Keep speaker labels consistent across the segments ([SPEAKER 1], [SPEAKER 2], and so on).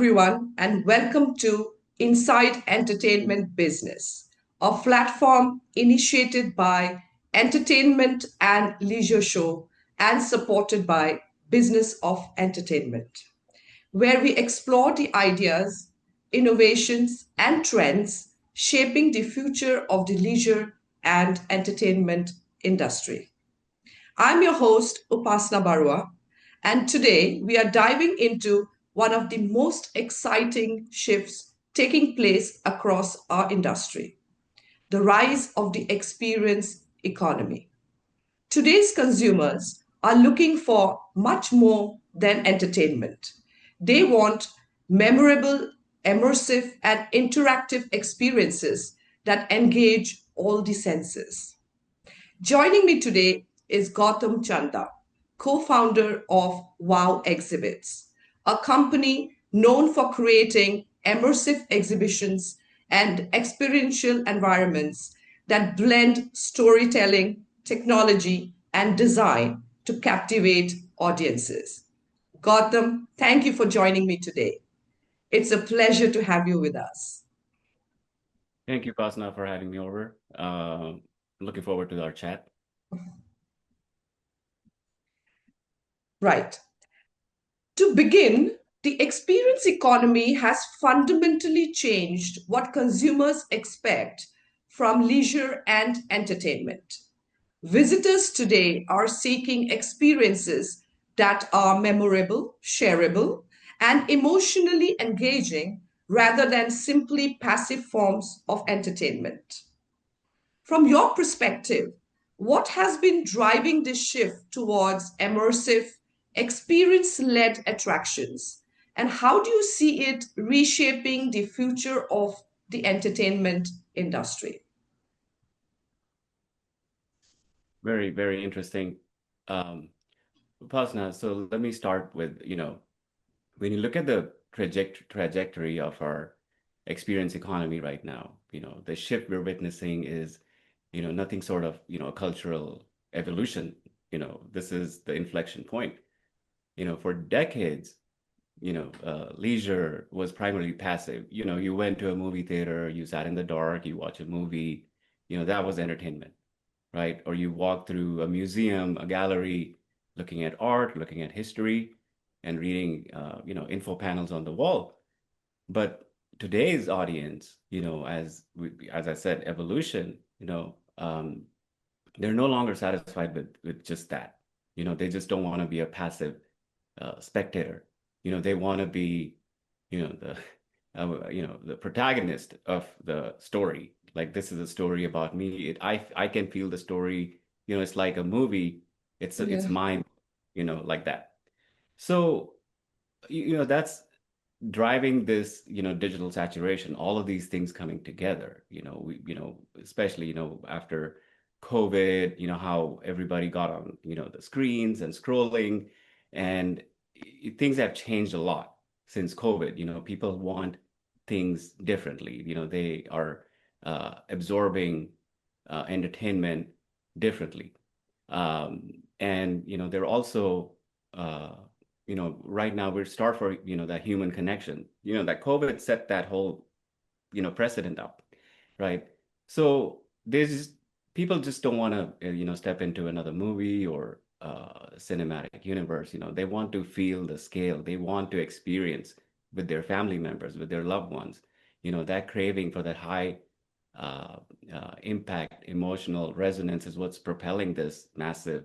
[SPEAKER 1] everyone, and welcome to Inside Entertainment Business, a platform initiated by Entertainment and Leisure Show and supported by Business of Entertainment, where we explore the ideas, innovations, and trends shaping the future of the leisure and entertainment industry. I'm your host, Upasna Barua, and today we are diving into one of the most exciting shifts taking place across our industry, the rise of the experience economy. Today's consumers are looking for much more than entertainment. They want memorable, immersive, and interactive experiences that engage all the senses. Joining me today is Gautam Chanda, co founder of Wow Exhibits, a company known for creating immersive exhibitions and experiential environments that blend storytelling, technology, and design to captivate audiences. Gautam, thank you for joining me today. It's a pleasure to have you with us.
[SPEAKER 2] Thank you, Pasna, for having me over. Looking forward to our chat.
[SPEAKER 1] Right. To begin, the experience economy has fundamentally changed what consumers expect from leisure and entertainment. Visitors today are seeking experiences that are memorable, shareable, and emotionally engaging rather than simply passive forms of entertainment. From your perspective, what has been driving this shift towards immersive, experience led attractions? And how do you see it reshaping the future of the entertainment industry?
[SPEAKER 2] Very, very interesting. Um, Pasna, so let me start with, when you look at the trajectory of our experience economy right now, the shift we're witnessing is, nothing sort of, a cultural evolution. This is the inflection point. For decades, leisure was primarily passive. You went to a movie theater, you sat in the dark, you watch a movie, that was entertainment, right? Or you walk through a museum, a gallery, looking at art, looking at history, and reading, info panels on the wall. But today's audience, as I said, evolution, they're no longer satisfied with just that. They just don't want to be a passive spectator. They want to be, the the protagonist of the story. Like, this is a story about me. I can feel the story. It's like a movie. It's
[SPEAKER 1] Yeah.
[SPEAKER 2] mine. Like that. So that's driving this digital saturation. All of these things coming together. Especially after COVID. How everybody got on the screens and scrolling, and things have changed a lot since COVID. People want things differently. They are absorbing entertainment differently. And they're also right now we're start for that human connection. That COVID set that whole precedent up, right? So people just don't want to step into another movie or cinematic universe. They want to feel the scale. They want to experience with their family members, with their loved ones. That craving for that high impact, emotional resonance is what's propelling this massive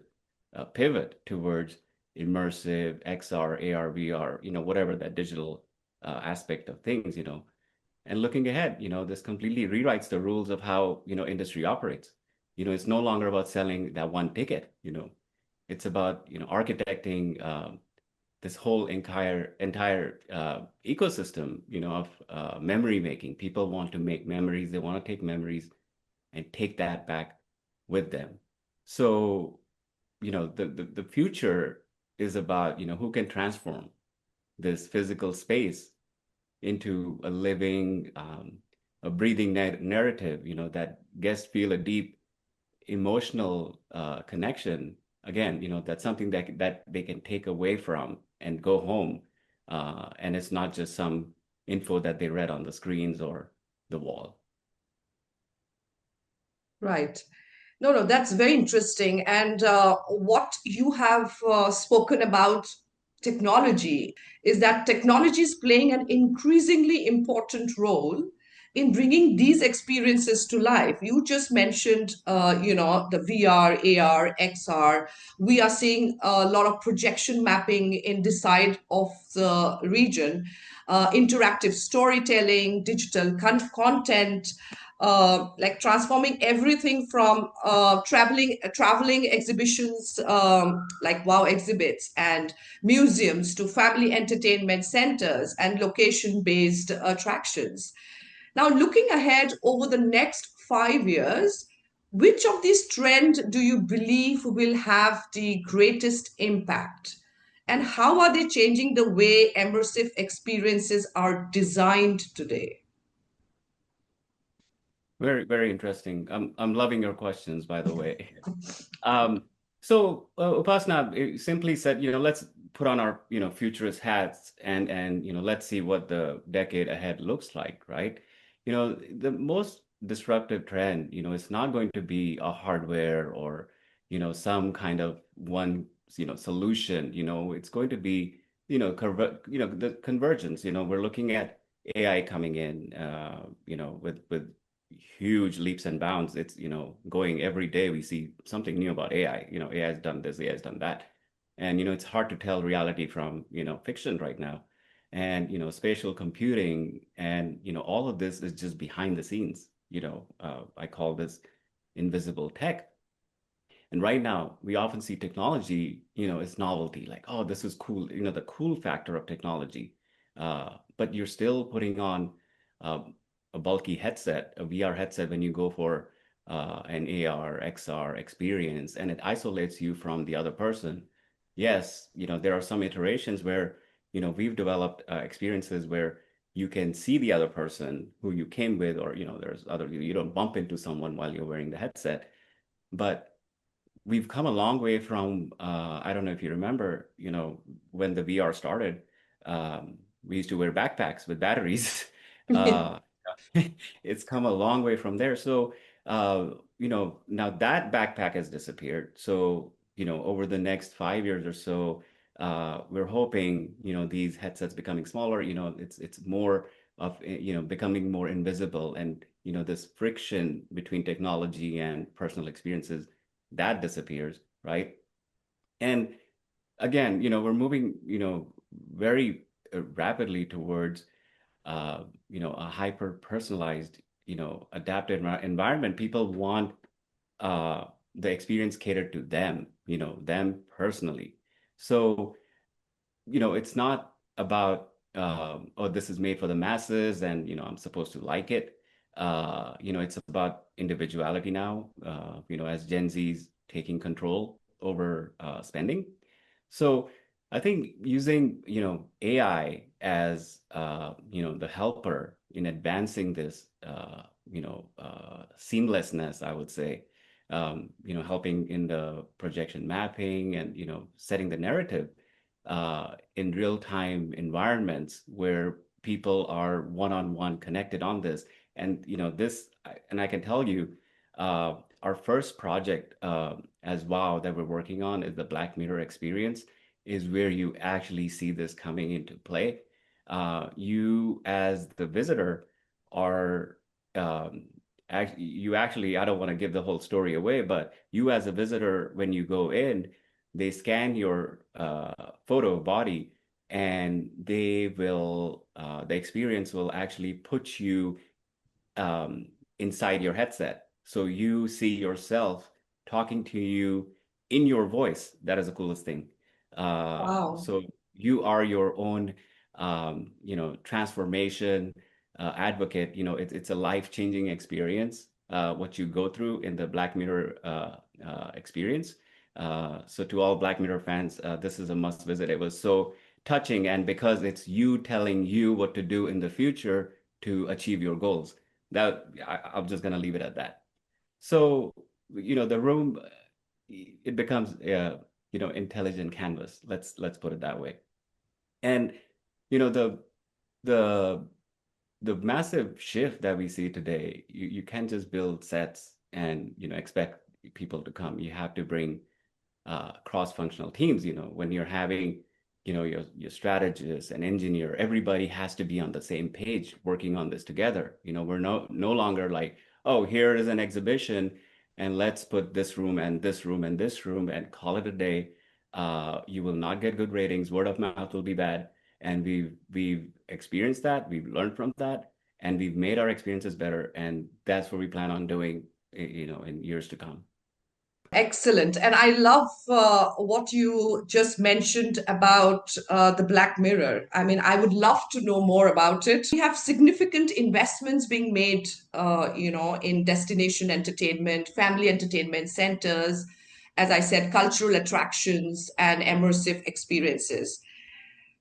[SPEAKER 2] pivot towards immersive XR, AR, VR, whatever that digital aspect of things. And looking ahead, this completely rewrites the rules of how, industry operates. It's no longer about selling that one ticket. It's about, architecting this whole entire ecosystem, of memory making. People want to make memories. They want to take memories and take that back with them. So, the future is about, who can transform this physical space into a living, a breathing narrative, that guests feel a deep emotional connection. Again, that's something that they can take away from and go home and it's not just some info that they read on the screens or the wall.
[SPEAKER 1] Right. No, no, that's very interesting. And what you have spoken about technology is that technology is playing an increasingly important role in bringing these experiences to life. You just mentioned, the VR, AR, XR. We are seeing a lot of projection mapping in this side of the region, interactive storytelling, digital content, like transforming everything from traveling exhibitions, like wow exhibits and museums, to family entertainment centers and location based attractions. Now, looking ahead over the next 5 years, which of these trends do you believe will have the greatest impact, and how are they changing the way immersive experiences are designed today?
[SPEAKER 2] Very, very interesting. I'm loving your questions, by the way. Um, Upasana simply said, let's put on our, futurist hats and let's see what the decade ahead looks like, right? The most disruptive trend, it's not going to be a hardware or, some kind of one, solution. It's going to be, the convergence. We're looking at AI coming in, with huge leaps and bounds. It's, going every day we see something new about AI. AI has done this, AI has done that. And, it's hard to tell reality from, fiction right now. And, spatial computing and, all of this is just behind the scenes. I call this invisible tech. And right now, we often see technology, as novelty, like, oh, this is cool, the cool factor of technology. But you're still putting on uh, a bulky headset, a VR headset, when you go for an AR, XR experience, and it isolates you from the other person. Yes, there are some iterations where, we've developed experiences where you can see the other person who you came with, or, there's other, you don't bump into someone while you're wearing the headset. But we've come a long way from I don't know if you remember, when the VR started, we used to wear backpacks with batteries. uh, it's come a long way from there. So now that backpack has disappeared. So over the next 5 years or so, we're hoping these headsets becoming smaller. It's more of becoming more invisible, and this friction between technology and personal experiences, that disappears, right? And again, we're moving, very rapidly towards, a hyper personalized, adapted environment. People want uh, the experience catered to them, them personally. So it's not about, oh, this is made for the masses and, I'm supposed to like it. It's about individuality now, as Gen Z's taking control over spending. So I think using, AI as, the helper in advancing this, seamlessness, I would say, helping in the projection mapping and, setting the narrative in real-time environments where people are one-on-one connected on this. And and I can tell you, our first project as WOW that we're working on is the Black Mirror experience, is where you actually see this coming into play. You as the visitor are you actually, I don't want to give the whole story away, but you as a visitor, when you go in, they scan your photo body, and the experience will actually put you um, inside your headset. So you see yourself talking to you in your voice. That is the coolest thing.
[SPEAKER 1] Wow.
[SPEAKER 2] So you are your own, transformation advocate. It's a life-changing experience, what you go through in the Black Mirror experience. So to all Black Mirror fans, this is a must visit. It was so touching, and because it's you telling you what to do in the future to achieve your goals. I'm just gonna leave it at that. So, the room, it becomes intelligent canvas. Let's put it that way. And you know, the the massive shift that we see today, you can't just build sets and, expect people to come. You have to bring cross-functional teams. When you're having, your strategist and engineer, everybody has to be on the same page working on this together. We're no longer like, oh, here is an exhibition and let's put this room and this room and this room and call it a day. You will not get good ratings. Word of mouth will be bad. And we've experienced that. We've learned from that, and we've made our experiences better. And that's what we plan on doing, in years to come.
[SPEAKER 1] Excellent. And I love what you just mentioned about the Black Mirror. I mean, I would love to know more about it. We have significant investments being made, in destination entertainment, family entertainment centers, as I said, cultural attractions and immersive experiences.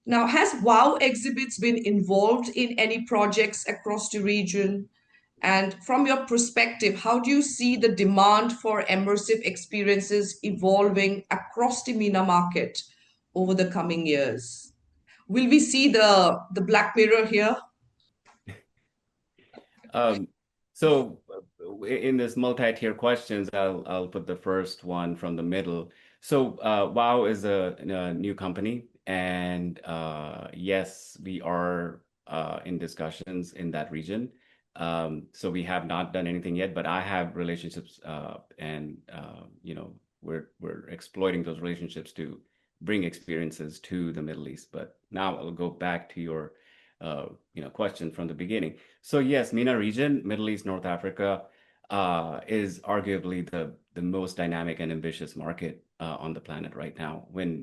[SPEAKER 1] Now, has WOW Exhibits been involved in any projects across the region? And from your perspective, how do you see the demand for immersive experiences evolving across the MENA market over the coming years? Will we see the Black Mirror here?
[SPEAKER 2] Um, so in this multi-tier questions, I'll put the first one from the middle. So WOW is a new company, and yes, we are in discussions in that region. So we have not done anything yet, but I have relationships, and we're exploiting those relationships to bring experiences to the Middle East. But now I'll go back to your question from the beginning. So yes, MENA region, Middle East, North Africa, is arguably the most dynamic and ambitious market on the planet right now. When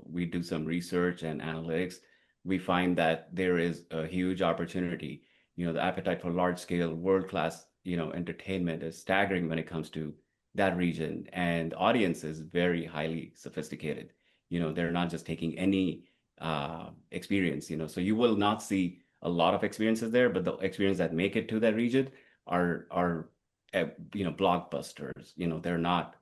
[SPEAKER 2] we do some research and analytics, we find that there is a huge opportunity. The appetite for large scale, world class, entertainment is staggering when it comes to that region, and the audience is very highly sophisticated. They're not just taking any experience. So you will not see a lot of experiences there, but the experience that make it to that region are blockbusters. They're not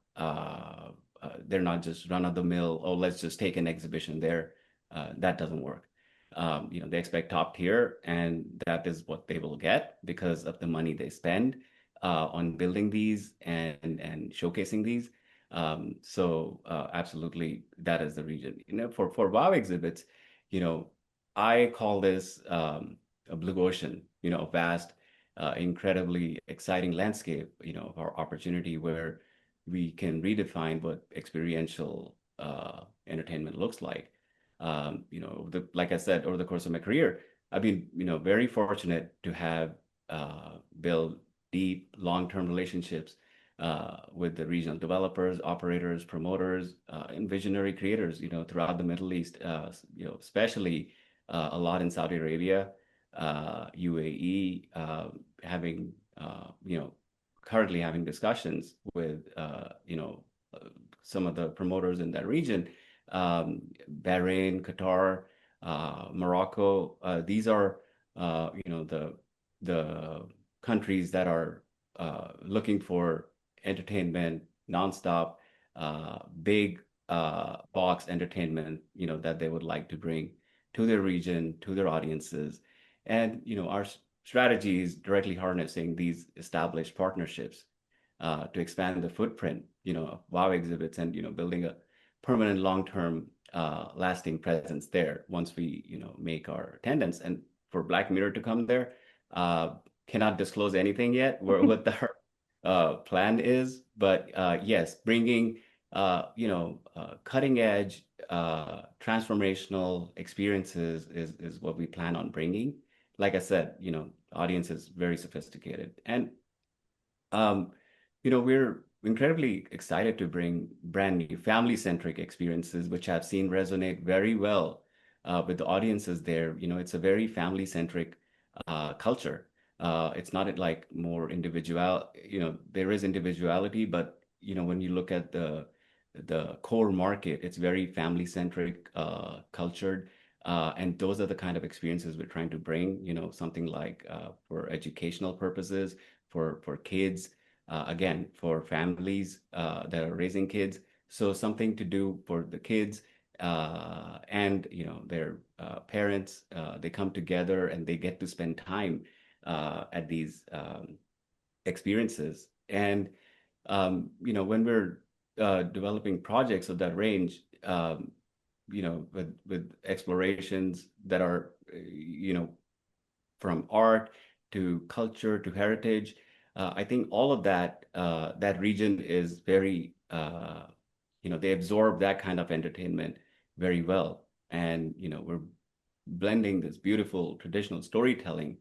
[SPEAKER 2] just run of the mill. Oh, let's just take an exhibition there. That doesn't work. They expect top tier, and that is what they will get because of the money they spend on building these and showcasing these. Absolutely, that is the region. For WOW exhibits, you know, I call this a blue ocean, a vast, incredibly exciting landscape, of our opportunity where we can redefine what experiential entertainment looks like. Like I said, over the course of my career, I've been, very fortunate to have built deep, long-term relationships with the regional developers, operators, promoters, and visionary creators, throughout the Middle East, especially a lot in Saudi Arabia, UAE, having, currently having discussions with, some of the promoters in that region, Bahrain, Qatar, Morocco. These are, the countries that are looking for entertainment, nonstop, big box entertainment, that they would like to bring to their region, to their audiences. And, our strategy is directly harnessing these established partnerships to expand the footprint, of WOW exhibits and, building a permanent long-term lasting presence there once we, make our attendance. And for Black Mirror to come there, cannot disclose anything yet what our plan is, but yes, bringing cutting edge transformational experiences is what we plan on bringing. Like I said, audience is very sophisticated, and we're incredibly excited to bring brand new family-centric experiences, which I've seen resonate very well with the audiences there. It's a very family-centric culture. It's not like more individual, there is individuality, but when you look at the core market, it's very family-centric, cultured, and those are the kind of experiences we're trying to bring. Something like for educational purposes, for kids, again for families that are raising kids. So something to do for the kids, and their parents, they come together and they get to spend time at these experiences. And when we're developing projects of that range, with explorations that are from art to culture to heritage. I think all of that region is very, they absorb that kind of entertainment very well. And, we're blending this beautiful traditional storytelling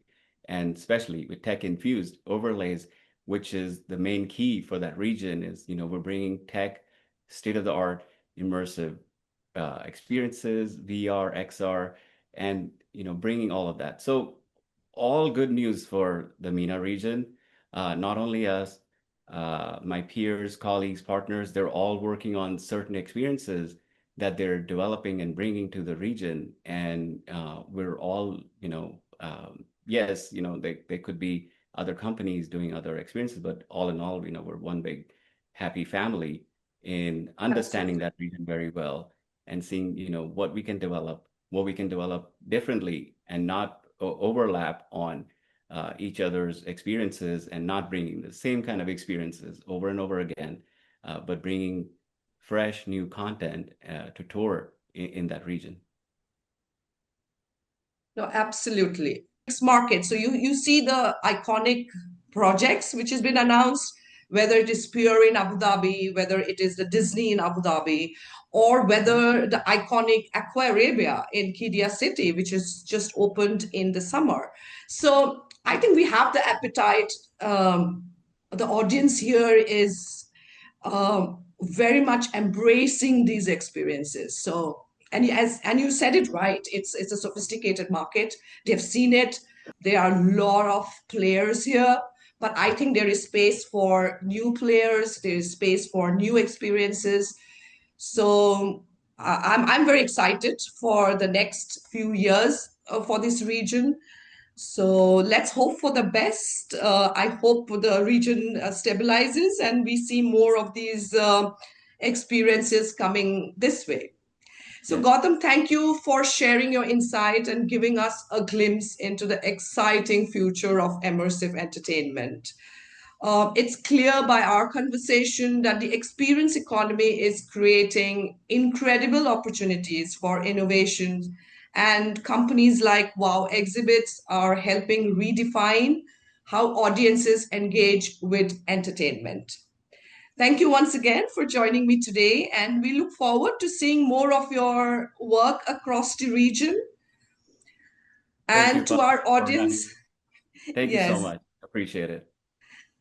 [SPEAKER 2] and especially with tech infused overlays, which is the main key for that region is, we're bringing tech, state of the art, immersive experiences, VR, XR, and bringing all of that. So all good news for the MENA region. Not only us, my peers, colleagues, partners, they're all working on certain experiences that they're developing and bringing to the region. And we're all, yes, they could be other companies doing other experiences, but all in all, we're one big happy family in understanding
[SPEAKER 1] Absolutely.
[SPEAKER 2] that region very well and seeing, what we can develop differently and not overlap on each other's experiences and not bringing the same kind of experiences over and over again, but bringing fresh new content to tour in that region.
[SPEAKER 1] No, absolutely. Market. So you see the iconic projects which has been announced, whether it is Pure in Abu Dhabi, whether it is the Disney in Abu Dhabi, or
[SPEAKER 2] Mhm.
[SPEAKER 1] whether the iconic Aqua Arabia in Qiddiya City, which is just opened in the summer. So I think we have the appetite. The audience here is very much embracing these experiences. So, and you said it right. It's a sophisticated market. They've seen it. There are a lot of players here, but I think there is space for new players. There is space for new experiences. So I'm very excited for the next few years for this region. So let's hope for the best. I hope the region stabilizes and we see more of these experiences coming this way. So,
[SPEAKER 2] Yes.
[SPEAKER 1] Gautam, thank you for sharing your insight and giving us a glimpse into the exciting future of immersive entertainment. It's clear by our conversation that the experience economy is creating incredible opportunities for innovation, and companies like Wow Exhibits are helping redefine how audiences engage with entertainment. Thank you once again for joining me today, and we look forward to seeing more of your work across the region.
[SPEAKER 2] Thank you,
[SPEAKER 1] And to
[SPEAKER 2] Pam,
[SPEAKER 1] our
[SPEAKER 2] for having
[SPEAKER 1] audience,
[SPEAKER 2] me. Thank you so
[SPEAKER 1] yes,
[SPEAKER 2] much. Appreciate it.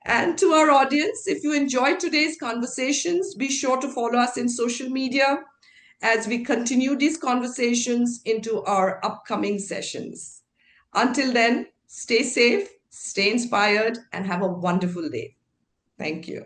[SPEAKER 1] and to our audience, if you enjoyed today's conversations, be sure to follow us in social media as we continue these conversations into our upcoming sessions. Until then, stay safe, stay inspired, and have a wonderful day. Thank you.